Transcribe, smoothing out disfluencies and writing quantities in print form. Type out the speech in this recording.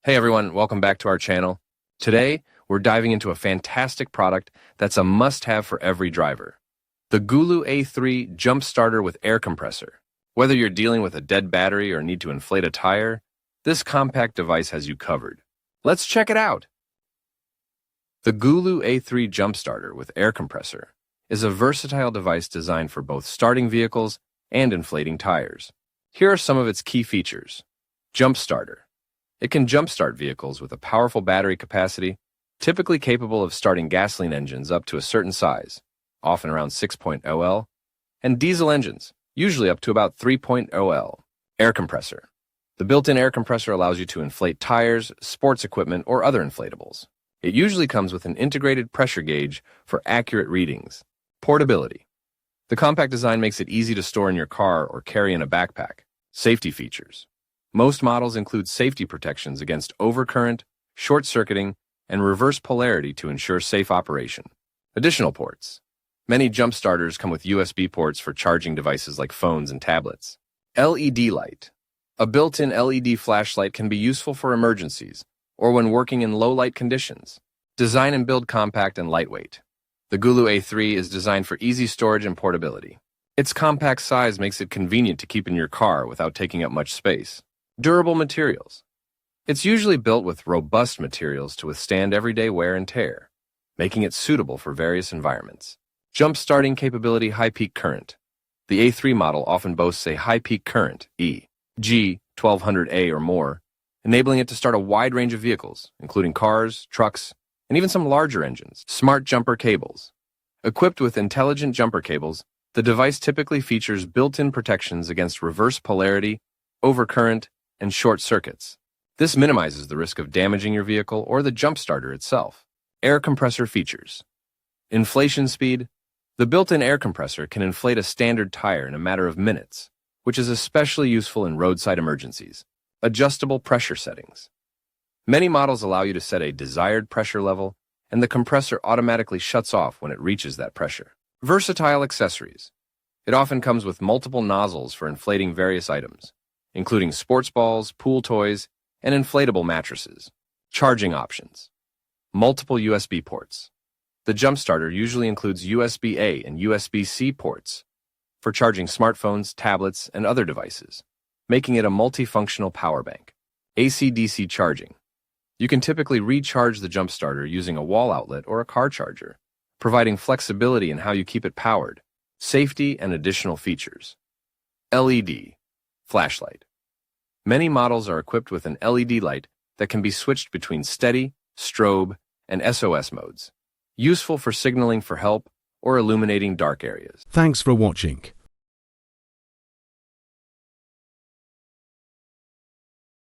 Hey everyone, welcome back to our channel. Today, we're diving into a fantastic product that's a must-have for every driver. The GOOLOO A3 Jump Starter with Air Compressor. Whether you're dealing with a dead battery or need to inflate a tire, this compact device has you covered. Let's check it out. The GOOLOO A3 Jump Starter with Air Compressor is a versatile device designed for both starting vehicles and inflating tires. Here are some of its key features. Jump Starter. It can jumpstart vehicles with a powerful battery capacity, typically capable of starting gasoline engines up to a certain size, often around 6.0 L, and diesel engines, usually up to about 3.0 L. Air compressor. The built-in air compressor allows you to inflate tires, sports equipment, or other inflatables. It usually comes with an integrated pressure gauge for accurate readings. Portability. The compact design makes it easy to store in your car or carry in a backpack. Safety features. Most models include safety protections against overcurrent, short-circuiting, and reverse polarity to ensure safe operation. Additional ports. Many jump starters come with USB ports for charging devices like phones and tablets. LED light. A built-in LED flashlight can be useful for emergencies or when working in low-light conditions. Design and build compact and lightweight. The GOOLOO A3 is designed for easy storage and portability. Its compact size makes it convenient to keep in your car without taking up much space. Durable materials. It's usually built with robust materials to withstand everyday wear and tear, making it suitable for various environments. Jump starting capability high peak current. The A3 model often boasts a high peak current, e.g. 1200A or more, enabling it to start a wide range of vehicles, including cars, trucks, and even some larger engines. Smart jumper cables. Equipped with intelligent jumper cables, the device typically features built-in protections against reverse polarity, overcurrent, and short circuits. This minimizes the risk of damaging your vehicle or the jump starter itself. Air compressor features. Inflation speed. The built-in air compressor can inflate a standard tire in a matter of minutes, which is especially useful in roadside emergencies. Adjustable pressure settings. Many models allow you to set a desired pressure level, and the compressor automatically shuts off when it reaches that pressure. Versatile accessories. It often comes with multiple nozzles for inflating various items, including sports balls, pool toys, and inflatable mattresses. Charging options. Multiple USB ports. The jump starter usually includes USB-A and USB-C ports for charging smartphones, tablets, and other devices, making it a multifunctional power bank. AC/DC charging. You can typically recharge the jump starter using a wall outlet or a car charger, providing flexibility in how you keep it powered, safety, and additional features. LED flashlight. Many models are equipped with an LED light that can be switched between steady, strobe, and SOS modes, useful for signaling for help or illuminating dark areas. Thanks for watching.